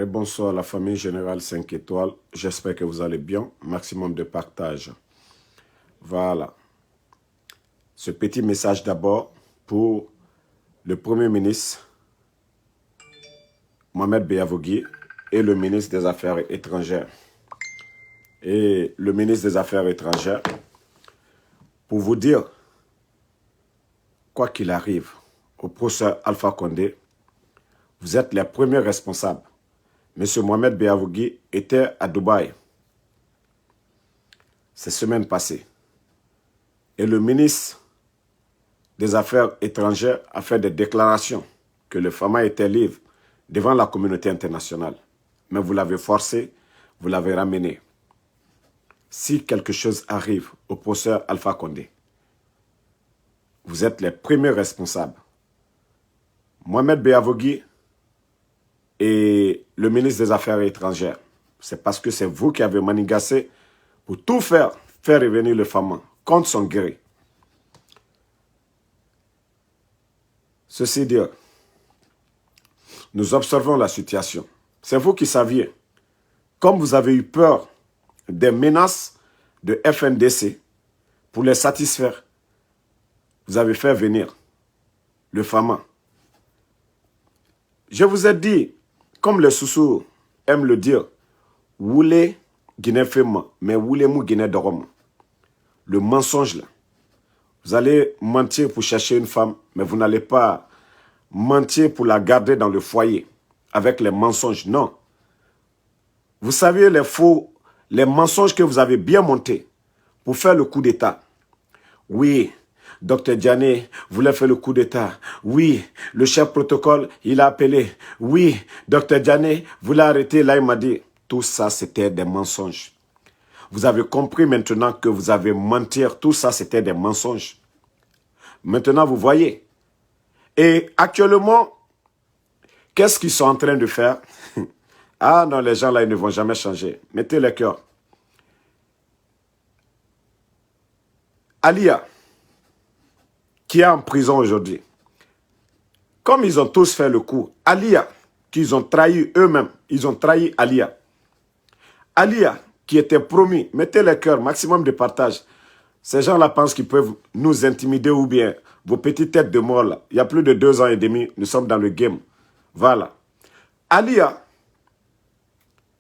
Bonsoir la famille Générale 5 étoiles. J'espère que vous allez bien. Maximum de partage. Voilà. Ce petit message d'abord pour le Premier ministre Mohamed Beyavougui et le ministre des Affaires étrangères. Et le ministre des Affaires étrangères, pour vous dire, quoi qu'il arrive, au professeur Alpha Condé, vous êtes les premiers responsables. Monsieur Mohamed Beyavougui était à Dubaï ces semaines passées. Et le ministre des Affaires étrangères a fait des déclarations que le Fama était libre devant la communauté internationale. Mais vous l'avez forcé, vous l'avez ramené. Si quelque chose arrive au professeur Alpha Condé, vous êtes les premiers responsables. Mohamed Beyavougui et le ministre des Affaires étrangères, c'est parce que c'est vous qui avez manigassé pour tout faire revenir le Fama contre son gré. Ceci dit, nous observons la situation. C'est vous qui saviez. Comme vous avez eu peur des menaces de FNDC pour les satisfaire, vous avez fait venir le Fama. Je vous ai dit, comme les Soussous aiment le dire, Woulé Guinée Fema, mais Woulé Mou Guinée Dorom. Le mensonge là. Vous allez mentir pour chercher une femme, mais vous n'allez pas mentir pour la garder dans le foyer avec les mensonges. Non. Vous savez les mensonges que vous avez bien montés pour faire le coup d'État. Oui, Dr Diané voulait faire le coup d'État. Oui, le chef protocole, il a appelé. Oui, Dr Diané voulait arrêter. Là, il m'a dit, tout ça, c'était des mensonges. Vous avez compris maintenant que vous avez menti. Tout ça, c'était des mensonges. Maintenant, vous voyez. Et actuellement, qu'est-ce qu'ils sont en train de faire? Ah non, les gens là, ils ne vont jamais changer. Mettez le cœur. Alia, qui est en prison aujourd'hui, comme ils ont tous fait le coup, Alia, qu'ils ont trahi eux-mêmes, ils ont trahi Alia. Alia, qui était promis, mettez le cœur, maximum de partage. Ces gens-là pensent qu'ils peuvent nous intimider ou bien vos petites têtes de mort là. Il y a plus de 2 ans et demi, nous sommes dans le game. Voilà. Alia,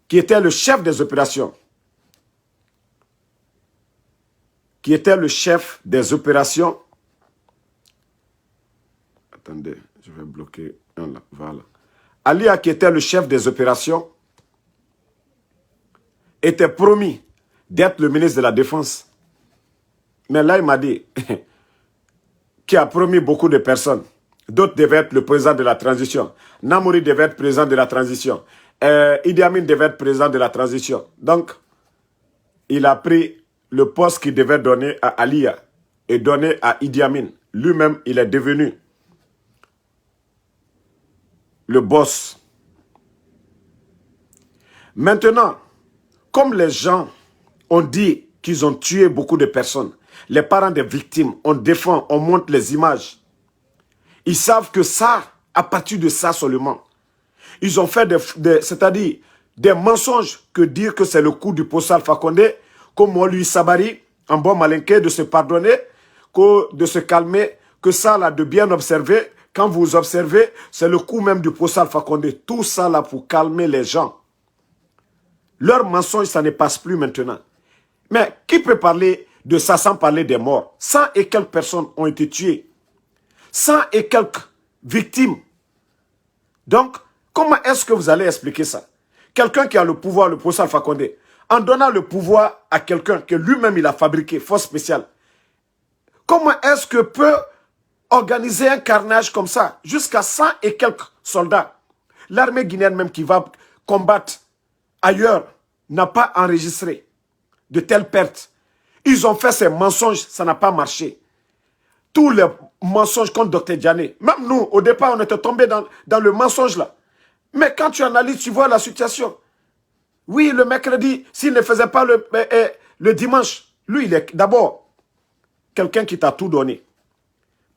qui était le chef des opérations, Attendez, je vais bloquer un là. Voilà. Alia, qui était le chef des opérations, était promis d'être le ministre de la Défense. Mais là, il m'a dit, qui a promis beaucoup de personnes. D'autres devaient être le président de la transition. Namouri devait être président de la transition. Idi Amin devait être président de la transition. Donc, il a pris le poste qu'il devait donner à Alia et donner à Idi Amin. Lui-même, il est devenu le boss. Maintenant, comme les gens ont dit qu'ils ont tué beaucoup de personnes, les parents des victimes, on défend, on montre les images. Ils savent que ça, à partir de ça seulement, ils ont fait c'est-à-dire des mensonges que dire que c'est le coup du poste Alpha Condé, comme moi lui Sabari, en bon malinqué, de se pardonner, de se calmer, que ça là, de bien observer. Quand vous observez, c'est le coup même du poste Alpha Condé. Tout ça là pour calmer les gens. Leur mensonge, ça ne passe plus maintenant. Mais qui peut parler de ça sans parler des morts? 100 et quelques personnes ont été tuées. 100 et quelques victimes. Donc, comment est-ce que vous allez expliquer ça? Quelqu'un qui a le pouvoir, le professeur Alpha Condé, en donnant le pouvoir à quelqu'un que lui-même il a fabriqué, force spéciale, comment est-ce que peut organiser un carnage comme ça, jusqu'à 100 et quelques soldats? L'armée guinéenne même qui va combattre ailleurs n'a pas enregistré de telles pertes. Ils ont fait ces mensonges, ça n'a pas marché. Tous les mensonges contre Dr Diané, même nous, au départ, on était tombés dans le mensonge là. Mais quand tu analyses, tu vois la situation. Oui, le mercredi, s'il ne faisait pas le dimanche, lui, il est d'abord quelqu'un qui t'a tout donné.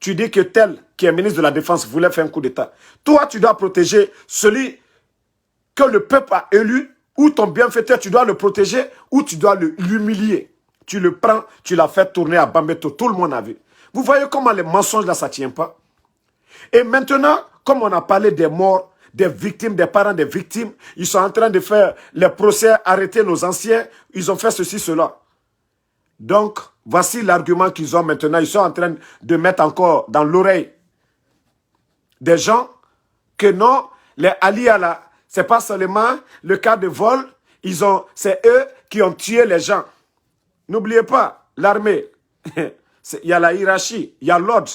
Tu dis que tel qui est ministre de la Défense voulait faire un coup d'État. Toi, tu dois protéger celui que le peuple a élu, ou ton bienfaiteur, tu dois le protéger, ou tu dois l'humilier. Tu le prends, tu l'as fait tourner à Bambeto, tout le monde a vu. Vous voyez comment les mensonges là, ça ne tient pas. Et maintenant, comme on a parlé des morts, des victimes, des parents des victimes, ils sont en train de faire les procès, arrêter nos anciens, ils ont fait ceci, cela. Donc, voici l'argument qu'ils ont maintenant. Ils sont en train de mettre encore dans l'oreille des gens que non, les Alia là, c'est pas seulement le cas de vol, c'est eux qui ont tué les gens. N'oubliez pas, l'armée, il y a la hiérarchie, il y a l'ordre.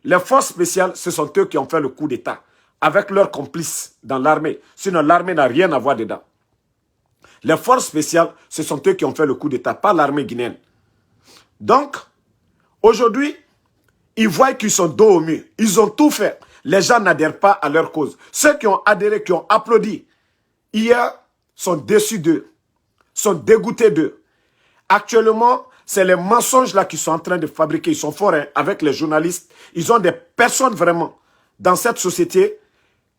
Les forces spéciales, ce sont eux qui ont fait le coup d'État, avec leurs complices dans l'armée. Sinon, l'armée n'a rien à voir dedans. Les forces spéciales, ce sont eux qui ont fait le coup d'État, pas l'armée guinéenne. Donc, aujourd'hui, ils voient qu'ils sont dos au mur. Ils ont tout fait. Les gens n'adhèrent pas à leur cause. Ceux qui ont adhéré, qui ont applaudi, hier, sont déçus d'eux, sont dégoûtés d'eux. Actuellement, c'est les mensonges là qu'ils sont en train de fabriquer. Ils sont forts hein, avec les journalistes. Ils ont des personnes vraiment dans cette société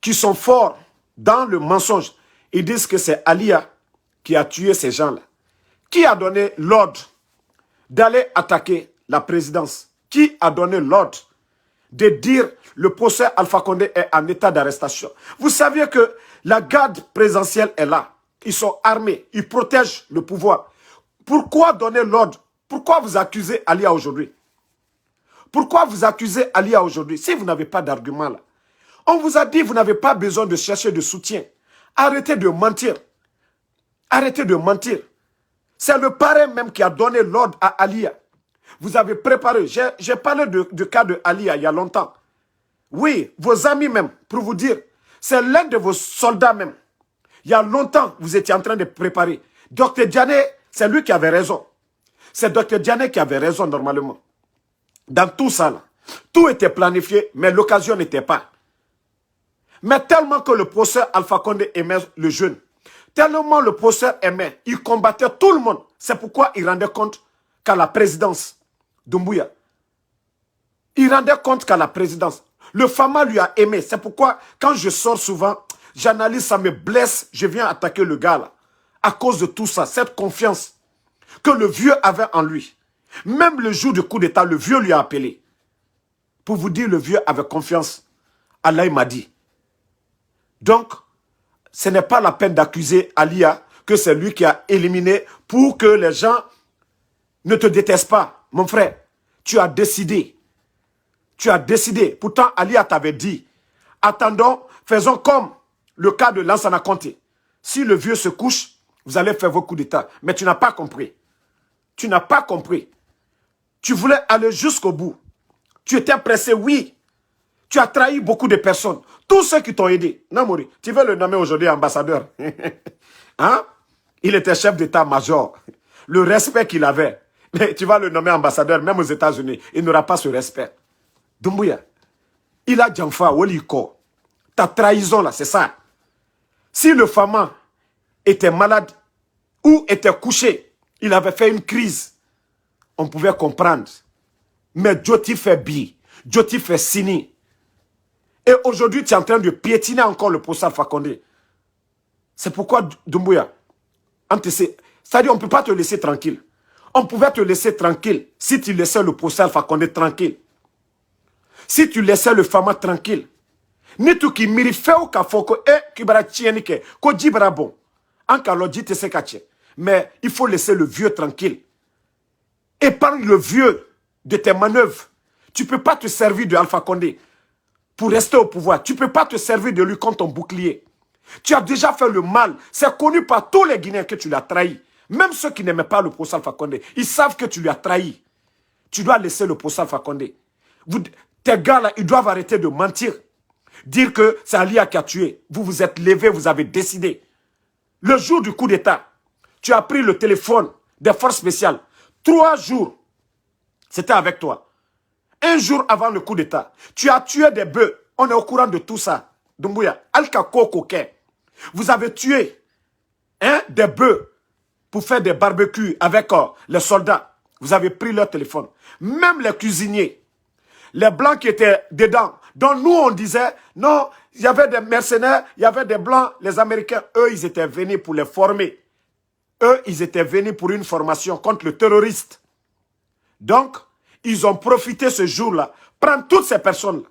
qui sont forts dans le mensonge. Ils disent que c'est Alia qui a tué ces gens-là. Qui a donné l'ordre d'aller attaquer la présidence? Qui a donné l'ordre de dire le procès Alpha Condé est en état d'arrestation? Vous saviez que la garde présidentielle est là. Ils sont armés, ils protègent le pouvoir. Pourquoi donner l'ordre? Pourquoi vous accusez Alia aujourd'hui? Pourquoi vous accusez Alia aujourd'hui si vous n'avez pas d'argument là? On vous a dit vous n'avez pas besoin de chercher de soutien. Arrêtez de mentir. Arrêtez de mentir. C'est le parrain même qui a donné l'ordre à Alia. Vous avez préparé. J'ai parlé du cas de Alia il y a longtemps. Oui, vos amis même, pour vous dire, c'est l'un de vos soldats même. Il y a longtemps, vous étiez en train de préparer. Dr Diané, c'est lui qui avait raison. C'est Dr Diané qui avait raison normalement. Dans tout ça, là, tout était planifié, mais l'occasion n'était pas. Mais tellement que le professeur Alpha Condé aimait le jeune, tellement le professeur aimait, il combattait tout le monde. C'est pourquoi il rendait compte qu'à la présidence d'Umbuya, il rendait compte qu'à la présidence, le Fama lui a aimé. C'est pourquoi, quand je sors souvent, j'analyse, ça me blesse, je viens attaquer le gars là. À cause de tout ça, cette confiance que le vieux avait en lui. Même le jour du coup d'État, le vieux lui a appelé. Pour vous dire, le vieux avait confiance. Allah m'a dit. Donc, ce n'est pas la peine d'accuser Alia que c'est lui qui a éliminé pour que les gens ne te détestent pas. Mon frère, tu as décidé. Tu as décidé. Pourtant, Alia t'avait dit, attendons, faisons comme le cas de Lansana Conté. Si le vieux se couche, vous allez faire vos coups d'État. Mais tu n'as pas compris. Tu n'as pas compris. Tu voulais aller jusqu'au bout. Tu étais pressé, oui. Tu as trahi beaucoup de personnes. Tous ceux qui t'ont aidé. Namori, tu veux le nommer aujourd'hui ambassadeur. Hein? Il était chef d'état-major. Le respect qu'il avait. Mais tu vas le nommer ambassadeur, même aux États-Unis. Il n'aura pas ce respect. Doumbouya, il a Djanfa, Woliko. Ta trahison là, c'est ça. Si le Fama était malade ou était couché, il avait fait une crise, on pouvait comprendre. Mais Djoti fait bi, Djoti fait sini. Et aujourd'hui, tu es en train de piétiner encore le procès Alpha Condé. C'est pourquoi, Doumbouya, c'est-à-dire on ne peut pas te laisser tranquille. On pouvait te laisser tranquille si tu laissais le procès Alpha Condé tranquille. Si tu laissais le Fama tranquille. Ni tu qui mirife ou kafoko e kibara tienike ko jibara bon. Anka lo dit se kache. Mais il faut laisser le vieux tranquille. Épargne le vieux de tes manœuvres. Tu ne peux pas te servir de Alpha Condé pour rester au pouvoir. Tu ne peux pas te servir de lui contre ton bouclier. Tu as déjà fait le mal. C'est connu par tous les Guinéens que tu l'as trahi. Même ceux qui n'aimaient pas le procès Alpha Condé. Ils savent que tu lui as trahi. Tu dois laisser le procès Alpha Condé. Tes gars là, ils doivent arrêter de mentir. Dire que c'est Alia qui a tué. Vous vous êtes levé, vous avez décidé. Le jour du coup d'État, tu as pris le téléphone des forces spéciales. 3 jours, c'était avec toi. 1 jour avant le coup d'État, tu as tué des bœufs. On est au courant de tout ça. Doumbouya, Alkako Koke. Vous avez tué des bœufs pour faire des barbecues avec les soldats. Vous avez pris leur téléphone. Même les cuisiniers, les blancs qui étaient dedans, dont nous on disait, non, Il y avait des mercenaires, il y avait des blancs, les Américains, eux, ils étaient venus pour les former. Eux, ils étaient venus pour une formation contre le terroriste. Donc, ils ont profité ce jour-là, prendre toutes ces personnes-là.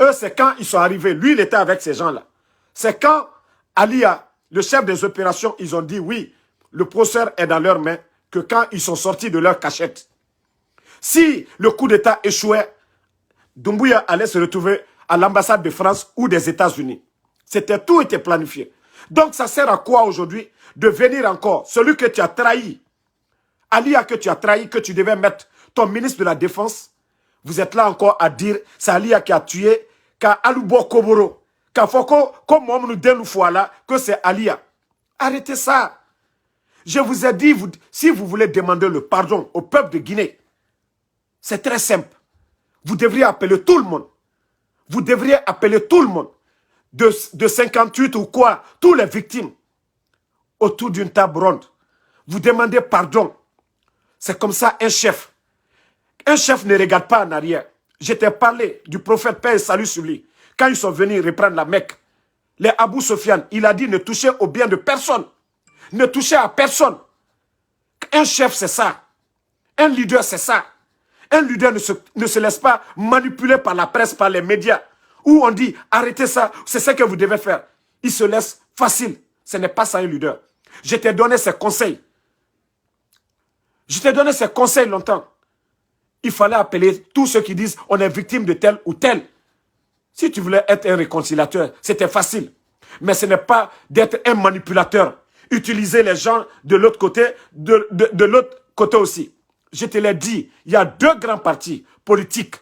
Eux, c'est quand ils sont arrivés. Lui, il était avec ces gens-là. C'est quand Alia, le chef des opérations, ils ont dit oui, le procès est dans leurs mains, que quand ils sont sortis de leur cachette. Si le coup d'État échouait, Doumbouya allait se retrouver à l'ambassade de France ou des États-Unis. Tout était planifié. Donc, ça sert à quoi aujourd'hui de venir encore, celui que tu as trahi, Alia que tu as trahi, que tu devais mettre ton ministre de la Défense, vous êtes là encore à dire, c'est Alia qui a tué, qu'à Alubo Koboro, qu'à Foko, comme Mohamed Deloufouala, que c'est Alia. Arrêtez ça. Je vous ai dit, si vous voulez demander le pardon au peuple de Guinée, c'est très simple. Vous devriez appeler tout le monde. Vous devriez appeler tout le monde. De 58 ou quoi, tous les victimes, autour d'une table ronde. Vous demandez pardon. C'est comme ça un chef. Un chef ne regarde pas en arrière. Je t'ai parlé du prophète, paix et salut sur lui. Quand ils sont venus reprendre la Mecque, les Abou Sofiane, il a dit ne touchez au bien de personne. Ne touchez à personne. Un chef, c'est ça. Un leader, c'est ça. Un leader ne se laisse pas manipuler par la presse, par les médias, où on dit arrêtez ça, c'est ce que vous devez faire. Il se laisse facile. Ce n'est pas ça un leader. Je t'ai donné ces conseils. Je t'ai donné ces conseils longtemps. Il fallait appeler tous ceux qui disent on est victime de tel ou tel. Si tu voulais être un réconciliateur, c'était facile. Mais ce n'est pas d'être un manipulateur. Utiliser les gens de l'autre côté, de l'autre côté aussi. Je te l'ai dit, il y a deux grands partis politiques.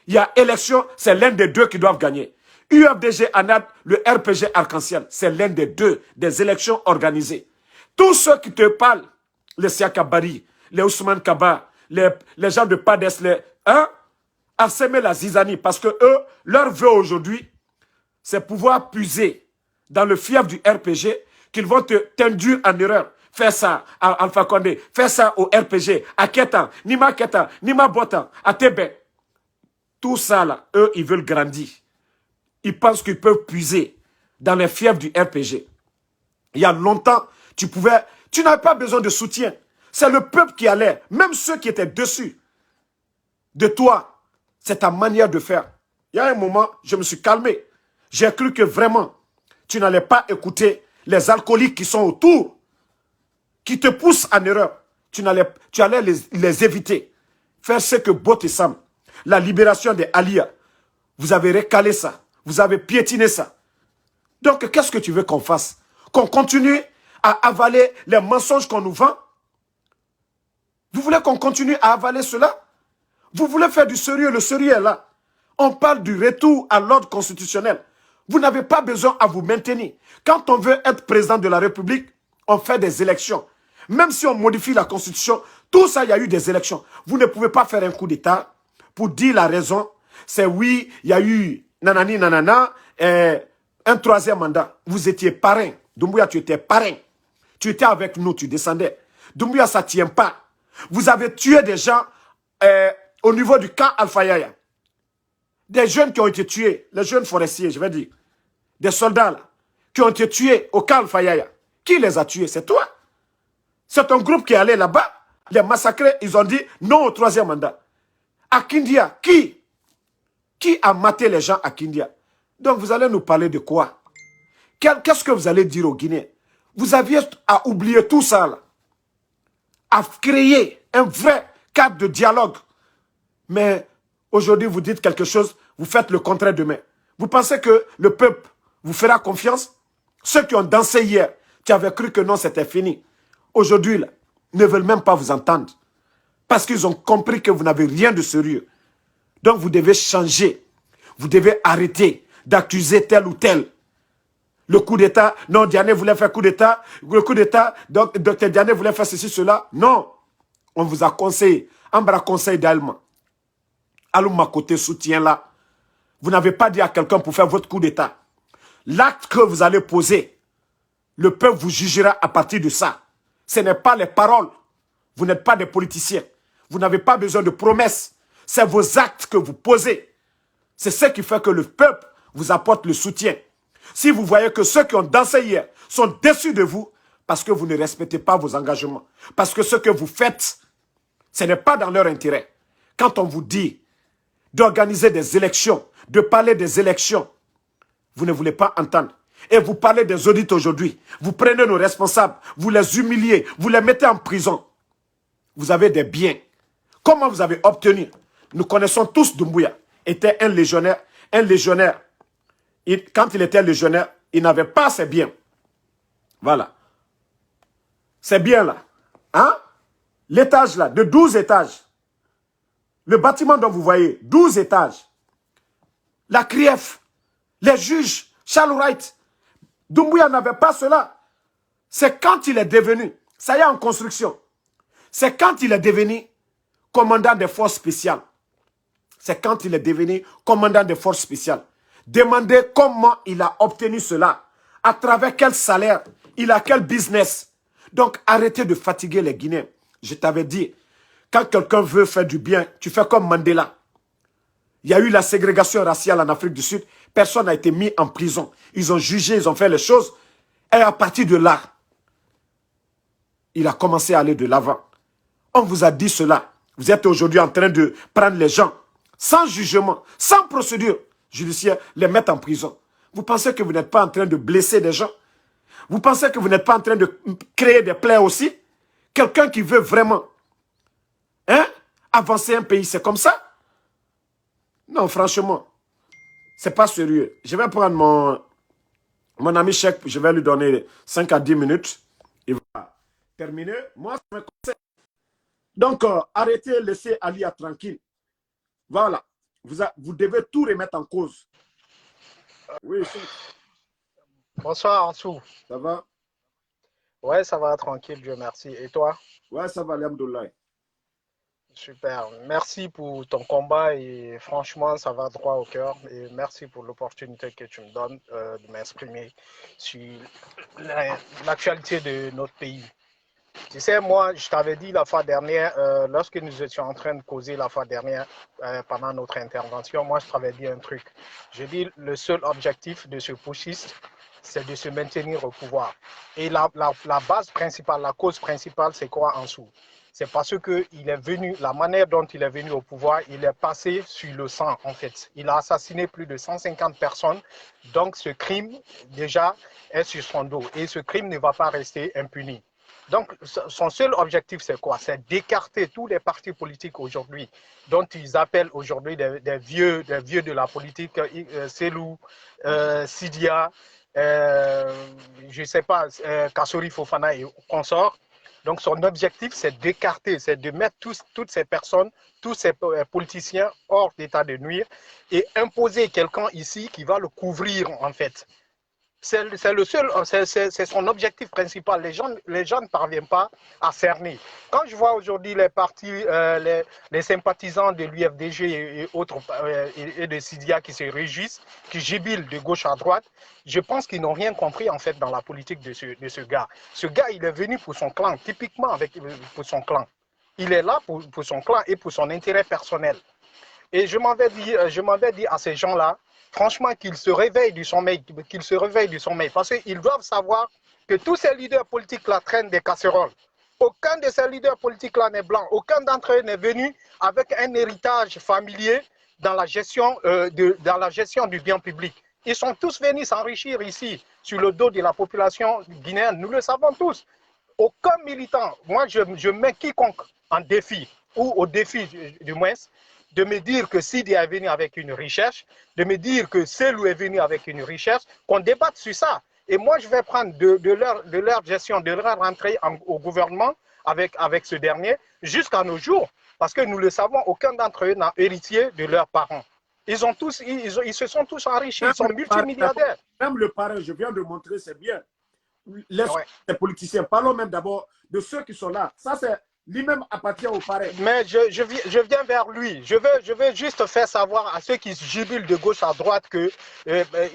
Il y a élection, c'est l'un des deux qui doivent gagner. UFDG ANAD, le RPG Arc-en-Ciel, c'est l'un des deux des élections organisées. Tous ceux qui te parlent, les Siakabari, les Ousmane Kaba, les gens de PADES, Arsène la Zizani, parce que eux, leur vœu aujourd'hui, c'est pouvoir puiser dans le fief du RPG qu'ils vont t'induire en erreur. Fais ça à Alpha Condé, fais ça au RPG, à Ketan, Nima Ketan, Nima Botan, à Tébé. Tout ça là, eux, ils veulent grandir. Ils pensent qu'ils peuvent puiser dans les fiefs du RPG. Il y a longtemps, tu n'avais pas besoin de soutien. C'est le peuple qui allait, même ceux qui étaient dessus de toi. C'est ta manière de faire. Il y a un moment, je me suis calmé. J'ai cru que vraiment, tu n'allais pas écouter les alcooliques qui sont autour, qui te poussent en erreur. Tu allais les éviter. Faire ce que Bot et Sam, la libération des Alia, vous avez recalé ça. Vous avez piétiné ça. Donc, qu'est-ce que tu veux qu'on fasse? Qu'on continue à avaler les mensonges qu'on nous vend? Vous voulez qu'on continue à avaler cela? Vous voulez faire du sérieux? Le sérieux est là. On parle du retour à l'ordre constitutionnel. Vous n'avez pas besoin à vous maintenir. Quand on veut être président de la République, on fait des élections. Même si on modifie la Constitution, tout ça, il y a eu des élections. Vous ne pouvez pas faire un coup d'État pour dire la raison. C'est oui, il y a eu nanani nanana, un troisième mandat. Vous étiez parrain. Doumbouya, tu étais parrain. Tu étais avec nous, tu descendais. Doumbouya, ça ne tient pas. Vous avez tué des gens au niveau du camp Alpha Yaya. Des jeunes qui ont été tués, les jeunes forestiers, je vais dire. Des soldats là, qui ont été tués au camp Alpha Yaya. Qui les a tués? C'est toi. C'est ton groupe qui est allé là-bas, les massacrer, ils ont dit non au troisième mandat. À Kindia, qui a maté les gens à Kindia? Donc vous allez nous parler de quoi? Qu'est-ce que vous allez dire aux Guinéens? Vous aviez à oublier tout ça là. À créer un vrai cadre de dialogue. Mais aujourd'hui, vous dites quelque chose, vous faites le contraire demain. Vous pensez que le peuple vous fera confiance? Ceux qui ont dansé hier, qui avaient cru que non, c'était fini. Aujourd'hui, là, ne veulent même pas vous entendre. Parce qu'ils ont compris que vous n'avez rien de sérieux. Donc, vous devez changer. Vous devez arrêter d'accuser tel ou tel. Le coup d'État, non, Diané voulait faire coup d'État. Le coup d'État, donc Dr Diané voulait faire ceci, cela. Non. On vous a conseillé. Ambra conseil d'Allemand. Allouma côté soutien là. Vous n'avez pas dit à quelqu'un pour faire votre coup d'État. L'acte que vous allez poser, le peuple vous jugera à partir de ça. Ce n'est pas les paroles. Vous n'êtes pas des politiciens. Vous n'avez pas besoin de promesses. C'est vos actes que vous posez. C'est ce qui fait que le peuple vous apporte le soutien. Si vous voyez que ceux qui ont dansé hier sont déçus de vous, parce que vous ne respectez pas vos engagements, parce que ce que vous faites, ce n'est pas dans leur intérêt. Quand on vous dit d'organiser des élections, de parler des élections, vous ne voulez pas entendre. Et vous parlez des audits aujourd'hui. Vous prenez nos responsables, vous les humiliez, vous les mettez en prison. Vous avez des biens. Comment vous avez obtenu? Nous connaissons tous Doumbouya. Était un légionnaire. Un légionnaire. Quand il était légionnaire, il n'avait pas ses biens. Voilà. Ces biens-là. Hein? L'étage là, de 12 étages. Le bâtiment dont vous voyez, 12 étages. La CRIEF, les juges, Charles Wright. Doumbouya n'avait pas cela. C'est quand il est devenu, ça y est en construction, c'est quand il est devenu commandant des forces spéciales. C'est quand il est devenu commandant des forces spéciales. Demandez comment il a obtenu cela. À travers quel salaire, il a quel business. Donc arrêtez de fatiguer les Guinéens. Je t'avais dit, quand quelqu'un veut faire du bien, tu fais comme Mandela. Il y a eu la ségrégation raciale en Afrique du Sud. Personne n'a été mis en prison. Ils ont jugé, ils ont fait les choses. Et à partir de là, il a commencé à aller de l'avant. On vous a dit cela. Vous êtes aujourd'hui en train de prendre les gens sans jugement, sans procédure judiciaire, les mettre en prison. Vous pensez que vous n'êtes pas en train de blesser des gens? Vous pensez que vous n'êtes pas en train de créer des plaies aussi? Quelqu'un qui veut vraiment avancer un pays, c'est comme ça? Non, franchement, c'est pas sérieux. Je vais prendre mon ami Cheikh, je vais lui donner 5 à 10 minutes. Il va terminer. Moi, c'est mes conseils. Donc, arrêtez, laissez Alia tranquille. Voilà. Vous devez tout remettre en cause. Oui, Cheikh. Bonsoir Ansou. Ça va? Ouais, ça va tranquille, Dieu merci. Et toi? Ouais, ça va, alhamdoulilah. Super. Merci pour ton combat et franchement, ça va droit au cœur. Et merci pour l'opportunité que tu me donnes de m'exprimer sur l'actualité de notre pays. Tu sais, moi, je t'avais dit la fois dernière, lorsque nous étions en train de causer la fois dernière, pendant notre intervention, moi, je t'avais dit un truc. Je dis, le seul objectif de ce putschiste, c'est de se maintenir au pouvoir. Et la base principale, la cause principale, c'est quoi en dessous? C'est parce qu'il est venu, la manière dont il est venu au pouvoir, il est passé sur le sang, en fait. Il a assassiné plus de 150 personnes. Donc, ce crime, déjà, est sur son dos. Et ce crime ne va pas rester impuni. Donc, son seul objectif, c'est quoi? C'est d'écarter tous les partis politiques aujourd'hui, dont ils appellent aujourd'hui des vieux de la politique, Selou, Sidia, je ne sais pas, Kassori Fofana et consorts. Donc, son objectif, c'est d'écarter, c'est de mettre toutes ces personnes, tous ces politiciens hors d'état de nuire et imposer quelqu'un ici qui va le couvrir, en fait. C'est le seul, c'est son objectif principal. Les gens ne parviennent pas à cerner. Quand je vois aujourd'hui les partis, les sympathisants de l'UFDG et autres et de Sidia qui se réjouissent, qui jubilent de gauche à droite, je pense qu'ils n'ont rien compris en fait dans la politique de ce gars. Ce gars, il est venu pour son clan, typiquement pour son clan. Il est là pour son clan et pour son intérêt personnel. Et je m'avais dit à ces gens-là, franchement, qu'ils se réveillent du sommeil, parce qu'ils doivent savoir que tous ces leaders politiques-là traînent des casseroles. Aucun de ces leaders politiques-là n'est blanc, aucun d'entre eux n'est venu avec un héritage familier dans la gestion du bien public. Ils sont tous venus s'enrichir ici, sur le dos de la population guinéenne, nous le savons tous. Aucun militant, moi je mets quiconque en défi, ou au défi du moins, de me dire que Sidi est venu avec une recherche, de me dire que Selou est venu avec une recherche, qu'on débatte sur ça. Et moi, je vais prendre de leur gestion, de leur entrée au gouvernement avec ce dernier, jusqu'à nos jours. Parce que nous le savons, aucun d'entre eux n'a héritier de leurs parents. Ils se sont tous enrichis, ils sont multimilliardaires. Même le parrain, je viens de montrer, c'est bien. Laisse les politiciens. Parlons même d'abord de ceux qui sont là. Ça, c'est lui-même appartient au parrain. Mais je viens vers lui. Je veux juste faire savoir à ceux qui jubilent de gauche à droite que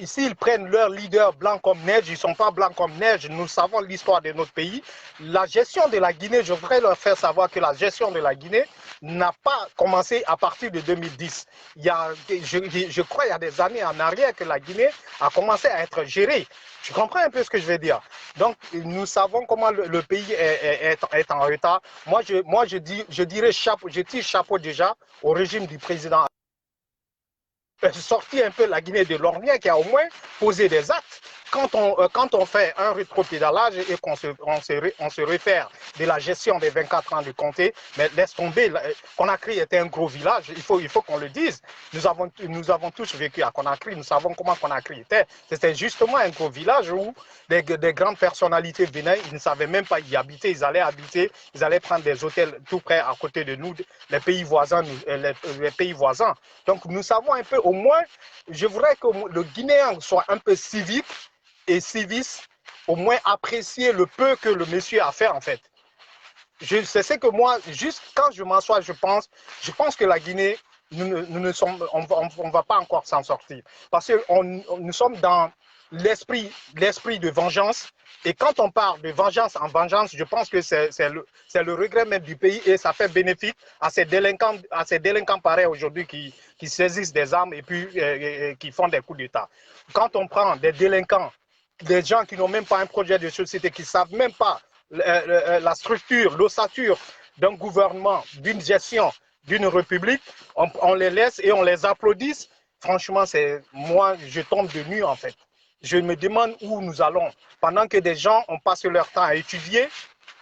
ici, ils prennent leur leader blanc comme neige. Ils ne sont pas blancs comme neige. Nous savons l'histoire de notre pays. La gestion de la Guinée, je voudrais leur faire savoir que la gestion de la Guinée, n'a pas commencé à partir de 2010. Je crois qu'il y a des années en arrière que la Guinée a commencé à être gérée. Tu comprends un peu ce que je veux dire? Donc, nous savons comment le pays est en retard. Moi, je dirais chapeau, je tire chapeau déjà au régime du président. Sortir un peu la Guinée de l'ornière qui a au moins posé des actes. Quand on fait un rétropédalage et qu'on se réfère de la gestion des 24 ans de comté, mais laisse tomber, Conakry était un gros village, il faut qu'on le dise. Nous avons tous vécu à Conakry, nous savons comment Conakry était. C'était justement un gros village où des grandes personnalités venaient, ils ne savaient même pas y habiter, ils allaient prendre des hôtels tout près à côté de nous, les pays voisins. Donc nous savons un peu, au moins, je voudrais que le Guinéen soit un peu civique et civistes, au moins apprécier le peu que le monsieur a fait en fait. C'est ce que moi, juste quand je m'assois, je pense que la Guinée, on ne va pas encore s'en sortir. Parce que nous sommes dans l'esprit de vengeance. Et quand on parle de vengeance en vengeance, je pense que c'est le regret même du pays et ça fait bénéfice à ces délinquants pareils aujourd'hui qui saisissent des armes et puis qui font des coups d'État. Quand on prend des délinquants, des gens qui n'ont même pas un projet de société, qui ne savent même pas la structure, l'ossature d'un gouvernement, d'une gestion, d'une république, on les laisse et on les applaudit. Franchement, moi, je tombe de nu en fait. Je me demande où nous allons. Pendant que des gens ont passé leur temps à étudier,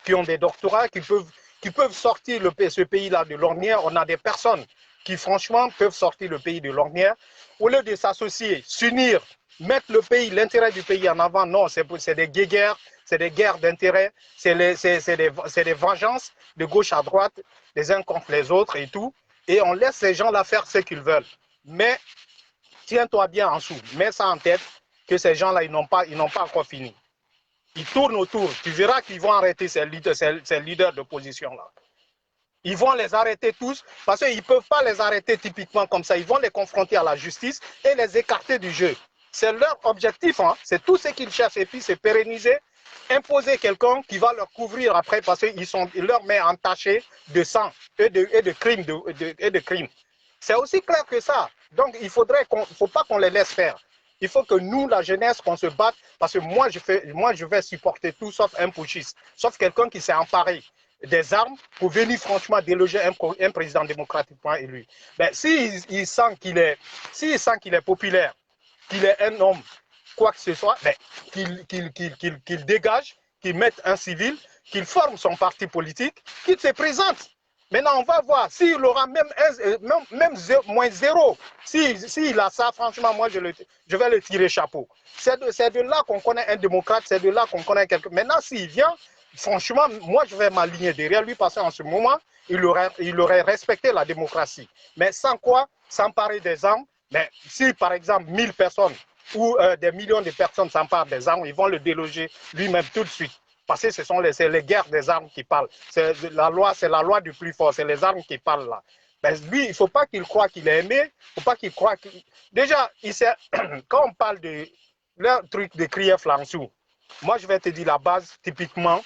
qui ont des doctorats, qui peuvent sortir ce pays-là de l'ornière, on a des personnes qui franchement peuvent sortir le pays de l'ornière. Au lieu de s'associer, s'unir, mettre l'intérêt du pays en avant, non, c'est des guéguerres, c'est des guerres d'intérêt, c'est des vengeances de gauche à droite, les uns contre les autres et tout. Et on laisse ces gens-là faire ce qu'ils veulent. Mais tiens-toi bien en dessous, mets ça en tête, que ces gens-là, ils n'ont pas encore fini. Ils tournent autour. Tu verras qu'ils vont arrêter ces leaders d'opposition-là. Ils vont les arrêter tous parce qu'ils ne peuvent pas les arrêter typiquement comme ça. Ils vont les confronter à la justice et les écarter du jeu. C'est leur objectif, hein. C'est tout ce qu'ils cherchent. Et puis, c'est pérenniser, imposer quelqu'un qui va leur couvrir après parce qu'ils leur met entaché de sang et de crimes. C'est aussi clair que ça. Donc, il ne faut pas qu'on les laisse faire. Il faut que nous, la jeunesse, qu'on se batte parce que moi, je vais supporter tout sauf un putschiste, sauf quelqu'un qui s'est emparé des armes pour venir franchement déloger un président démocratiquement élu. Ben, s'il sent qu'il est populaire, qu'il est un homme, quoi que ce soit, ben, qu'il dégage, qu'il mette un civil, qu'il forme son parti politique, qu'il se présente. Maintenant, on va voir s'il aura même moins zéro. S'il a ça, franchement, moi, je vais le tirer chapeau. C'est de là qu'on connaît un démocrate, c'est de là qu'on connaît quelqu'un. Maintenant, s'il vient, franchement, moi, je vais m'aligner derrière lui parce qu'en ce moment, il aurait respecté la démocratie. Mais sans quoi, s'emparer des armes, mais si, par exemple, 1000 personnes ou des millions de personnes s'emparent des armes, ils vont le déloger lui-même tout de suite. Parce que c'est les guerres des armes qui parlent. C'est la loi du plus fort, c'est les armes qui parlent là. Ben, lui, il ne faut pas qu'il croie qu'il est aimé, il ne faut pas qu'il croie qu'il... Déjà, quand on parle de leur truc de Krief Lansou, moi je vais te dire la base, typiquement,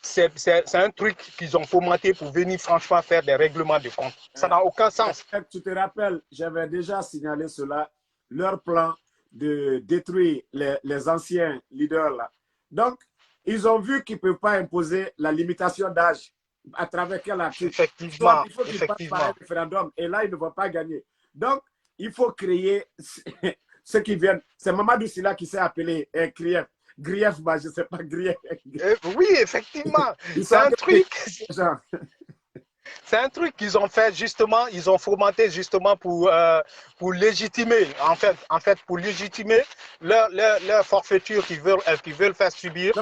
c'est un truc qu'ils ont fomenté pour venir franchement faire des règlements de compte. Ça n'a aucun sens. Tu te rappelles, j'avais déjà signalé cela, leur plan de détruire les anciens leaders là. Donc, ils ont vu qu'ils ne peuvent pas imposer la limitation d'âge à travers quel article. Effectivement. Il faut qu'ils passent par un référendum et là, ils ne vont pas gagner. Donc, il faut créer ce qui viennent. C'est Mamadou Sylla qui s'est appelé Grief. Grief, bah, je ne sais pas, Grief. Oui, effectivement. C'est un truc. C'est un truc qu'ils ont fait justement, ils ont fomenté justement pour légitimer, en fait, pour légitimer leur forfaiture qu'ils veulent faire subir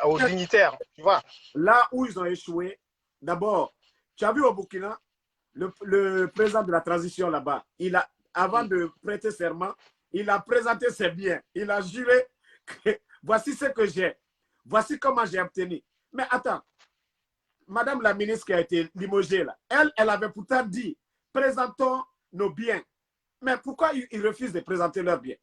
aux dignitaires, tu vois. Là où ils ont échoué, d'abord, tu as vu au Burkina, le président de la transition là-bas, avant de prêter serment, il a présenté ses biens. Il a juré que voici ce que j'ai, voici comment j'ai obtenu. Mais attends, Madame la ministre qui a été limogée, là, elle avait pourtant dit, présentons nos biens. Mais pourquoi ils refusent de présenter leurs biens?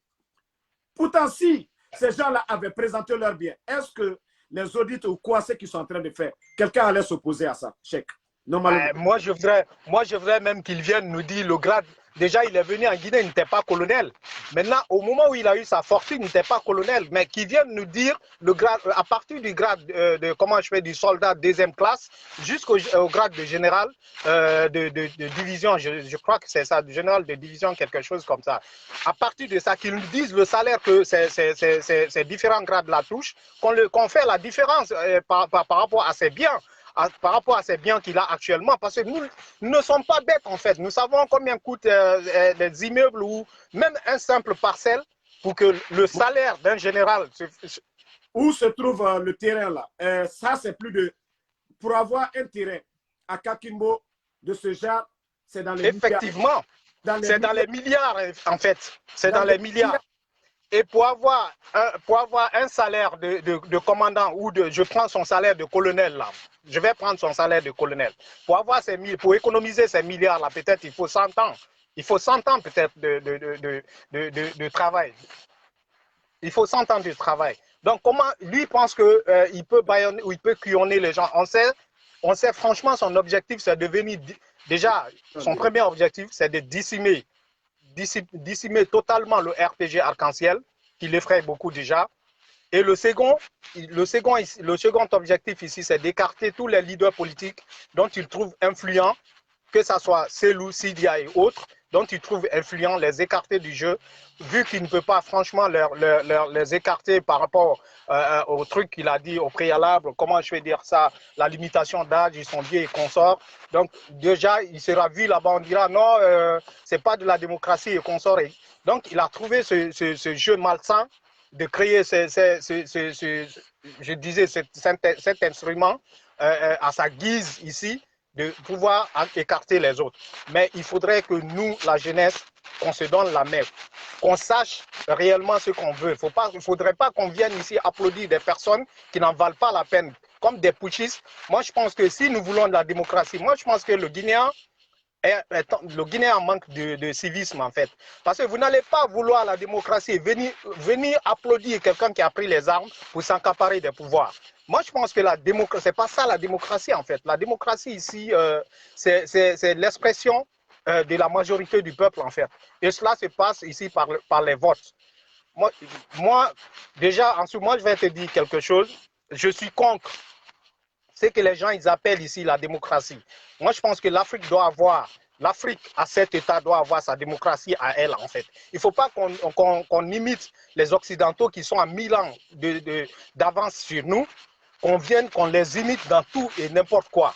Pourtant, si ces gens-là avaient présenté leurs biens, est-ce que les audits ou quoi, ce qu'ils sont en train de faire, quelqu'un allait s'opposer à ça, chèque? Normalement. Moi, je voudrais même qu'il vienne nous dire le grade. Déjà, il est venu en Guinée, il n'était pas colonel. Maintenant, au moment où il a eu sa fortune, il n'était pas colonel. Mais qu'il vienne nous dire le grade, à partir du grade comment je fais, du soldat deuxième classe jusqu'au grade de général de division, je crois que c'est ça, du général de division, quelque chose comme ça. À partir de ça, qu'il nous dise le salaire que ces différents grades la touchent, qu'on fait la différence par rapport à ses biens. Par rapport à ces biens qu'il a actuellement, parce que nous ne sommes pas bêtes en fait. Nous savons combien coûtent des immeubles ou même un simple parcelle pour que le salaire d'un général... Où se trouve le terrain là? Ça, c'est plus de... Pour avoir un terrain à Kakimbo de ce genre, c'est dans les Effectivement, c'est dans les milliards en fait. C'est dans les milliards. Et pour avoir un salaire de commandant ou je prends son salaire de colonel là, je vais prendre son salaire de colonel. Pour économiser ces milliards là, peut-être il faut 100 ans. Il faut 100 ans peut-être de travail. Il faut 100 ans de travail. Donc comment lui pense qu'il peut baïonner ou il peut crayonner les gens? On sait franchement son objectif c'est de venir, déjà son premier objectif c'est de dissimer totalement le RPG arc-en-ciel, qui l'effraie beaucoup déjà. Et le second objectif ici, c'est d'écarter tous les leaders politiques dont il trouve influents, que ce soit Selou, Sidia et autres, dont il trouve influents, les écarter du jeu, vu qu'il ne peut pas franchement les écarter par rapport au truc qu'il a dit au préalable, comment je vais dire ça, la limitation d'âge, ils sont vieux et consorts. Donc déjà, il sera vu là-bas, on dira non, c'est pas de la démocratie et consorts. Donc il a trouvé ce jeu malsain de créer je disais, cet instrument à sa guise ici, de pouvoir écarter les autres. Mais il faudrait que nous, la jeunesse, qu'on se donne la main, qu'on sache réellement ce qu'on veut. Il ne faudrait pas qu'on vienne ici applaudir des personnes qui n'en valent pas la peine, comme des putschistes. Moi, je pense que si nous voulons de la démocratie, moi, je pense que le Guinéen en manque de civisme en fait. Parce que vous n'allez pas vouloir la démocratie, venir applaudir quelqu'un qui a pris les armes pour s'accaparer des pouvoirs. Moi, je pense que la démocratie, c'est pas ça la démocratie en fait. La démocratie ici, c'est l'expression de la majorité du peuple en fait. Et cela se passe ici par les votes. Moi, déjà, ensuite, moi, je vais te dire quelque chose. Je suis contre ce que les gens ils appellent ici la démocratie. Moi, je pense que l'Afrique à cet état doit avoir sa démocratie à elle en fait. Il ne faut pas qu'on imite les Occidentaux qui sont à 1000 ans d'avance sur nous, qu'on les imite dans tout et n'importe quoi.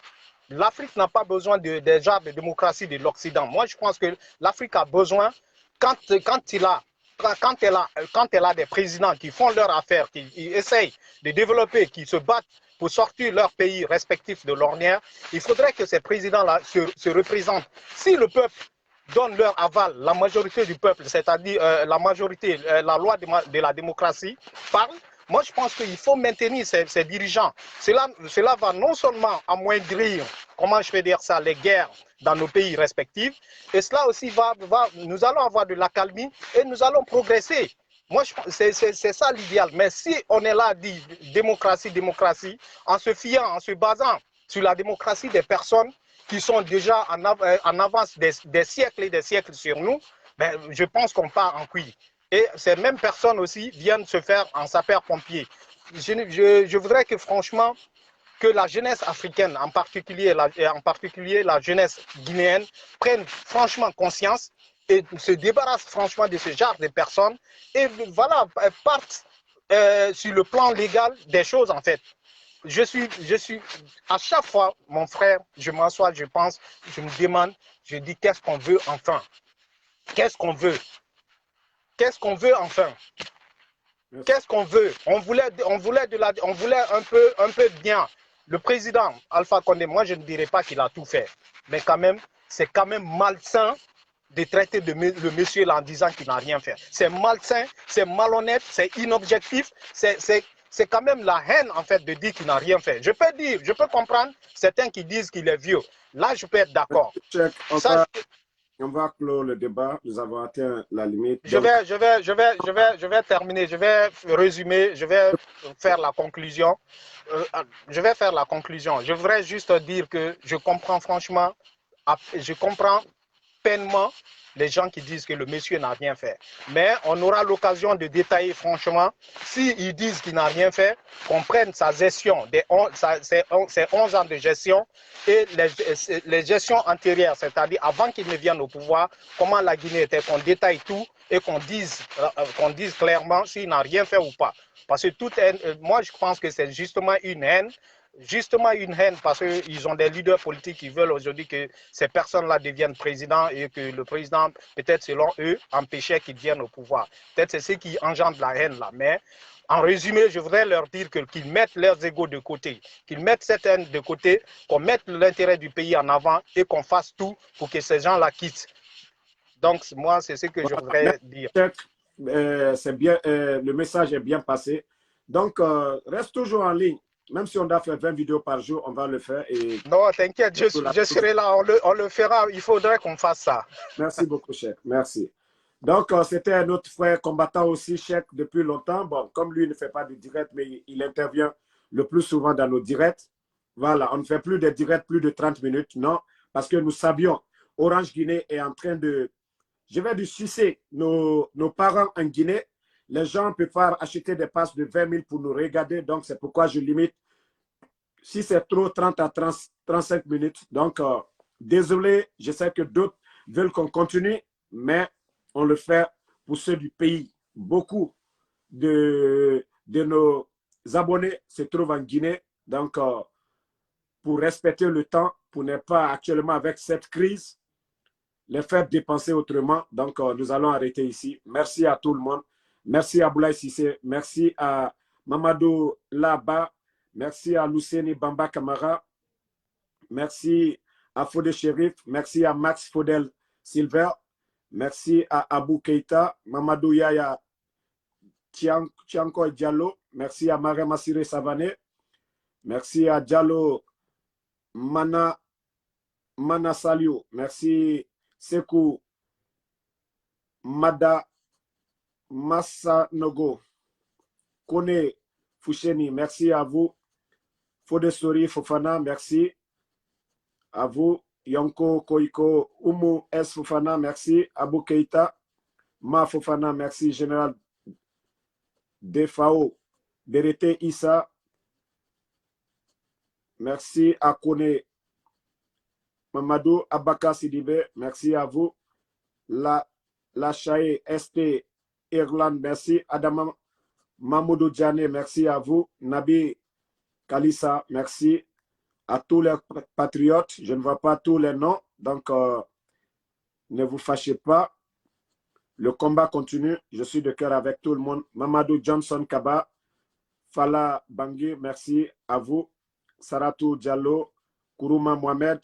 L'Afrique n'a pas besoin des genres de démocratie de l'Occident. Moi, je pense que l'Afrique a besoin, quand elle a des présidents qui font leur affaire, qui essayent de développer, qui se battent pour sortir leur pays respectif de l'ornière, il faudrait que ces présidents-là se représentent. Si le peuple donne leur aval, la majorité du peuple, c'est-à-dire la majorité, la loi de la démocratie parle, moi je pense qu'il faut maintenir ces dirigeants. Cela va non seulement amoindrir, comment je vais dire ça, les guerres dans nos pays respectifs, et cela aussi nous allons avoir de l'accalmie et nous allons progresser. Moi, c'est ça l'idéal. Mais si on est là à dire démocratie, démocratie, en se fiant, en se basant sur la démocratie des personnes qui sont déjà en avance des siècles et des siècles sur nous, ben, je pense qu'on part en couille. Et ces mêmes personnes aussi viennent se faire en sapeur-pompier. Je voudrais que franchement, que la jeunesse africaine, en particulier la jeunesse guinéenne, prenne franchement conscience et se débarrasse franchement de ce genre de personnes et voilà, partent sur le plan légal des choses en fait. Je suis, à chaque fois, mon frère, je m'assois, je pense, je me demande, je dis qu'est-ce qu'on veut enfin? Qu'est-ce qu'on veut? Qu'est-ce qu'on veut enfin? Qu'est-ce qu'on veut? On voulait un peu bien. Le président Alpha Condé, moi je ne dirais pas qu'il a tout fait, mais quand même, c'est quand même malsain de traiter le monsieur là en disant qu'il n'a rien fait. C'est malsain, c'est malhonnête, c'est inobjectif, c'est quand même la haine en fait de dire qu'il n'a rien fait. Je peux comprendre certains qui disent qu'il est vieux. Là, je peux être d'accord. On va clore le débat. Nous avons atteint la limite. Je vais terminer, je vais résumer, je vais faire la conclusion. Je vais faire la conclusion. Je voudrais juste dire que je comprends franchement, je comprends pleinement les gens qui disent que le monsieur n'a rien fait. Mais on aura l'occasion de détailler franchement, s'ils disent qu'il n'a rien fait, qu'on prenne sa gestion, ses 11 ans de gestion et les gestions antérieures, c'est-à-dire avant qu'il ne vienne au pouvoir, comment la Guinée était, qu'on détaille tout et qu'on dise clairement s'il n'a rien fait ou pas. Parce que toute haine, moi je pense que c'est justement une haine parce qu'ils ont des leaders politiques qui veulent aujourd'hui que ces personnes-là deviennent présidents et que le président, peut-être selon eux, empêchait qu'ils viennent au pouvoir. Peut-être c'est ce qui engendre la haine là. Mais en résumé, je voudrais leur dire qu'ils mettent leurs égos de côté, qu'ils mettent cette haine de côté, qu'on mette l'intérêt du pays en avant et qu'on fasse tout pour que ces gens-là quittent. Donc, moi, c'est ce que je voudrais dire. C'est bien, le message est bien passé. Donc, reste toujours en ligne. Même si on doit faire 20 vidéos par jour, on va le faire. Et non, t'inquiète, je serai là, on le fera. Il faudrait qu'on fasse ça. Merci beaucoup, Cheikh. Merci. Donc, c'était un autre frère combattant aussi, Cheikh, depuis longtemps. Bon, comme lui ne fait pas de direct, mais il intervient le plus souvent dans nos directs. Voilà, on ne fait plus de directs plus de 30 minutes, non, parce que nous savions, Orange Guinée est en train de, je vais du sucer nos parents en Guinée. Les gens peuvent pas acheter des passes de 20 000 pour nous regarder, donc c'est pourquoi je limite, si c'est trop, 30 à 35 minutes. Donc, désolé, je sais que d'autres veulent qu'on continue, mais on le fait pour ceux du pays. Beaucoup de nos abonnés se trouvent en Guinée, donc pour respecter le temps, pour ne pas actuellement avec cette crise, les faire dépenser autrement. Donc, nous allons arrêter ici. Merci à tout le monde. Merci à Boulaye Sissé. Merci à Mamadou Laba. Merci à Luceni Bamba Kamara. Merci à Fodé Chérif. Merci à Max Fodel Silver. Merci à Abou Keita, Mamadou Yaya Tianko Diallo. Merci à Marem Assiré Savané. Merci à Diallo Mana Salio. Merci Sekou Mada Massanogo. Kone Foucheni, merci à vous. Fodé Sori Fofana, merci à vous. Yonko Koiko Umu S Fofana, merci. Abou Keita, Ma Fofana, merci. Général Defao, Berete Issa, merci à Kone Mamadou Abaka Sidibé, merci à vous. La Chaye ST Irlande, merci. Adama Mamoudou Djane, merci à vous. Nabi Kalissa, merci. À tous les patriotes, je ne vois pas tous les noms, donc ne vous fâchez pas. Le combat continue, je suis de cœur avec tout le monde. Mamadou Johnson Kaba, Fala Bangui, merci à vous. Saratou Diallo, Kourouma Mohamed,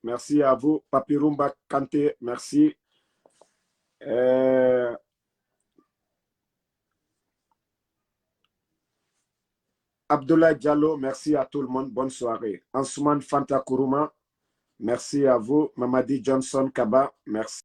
merci à vous. Papirumba Kanté, merci. Abdoulaye Diallo, merci à tout le monde. Bonne soirée. Ansouman Fanta Kourouma, merci à vous. Mamadi Johnson Kaba, merci.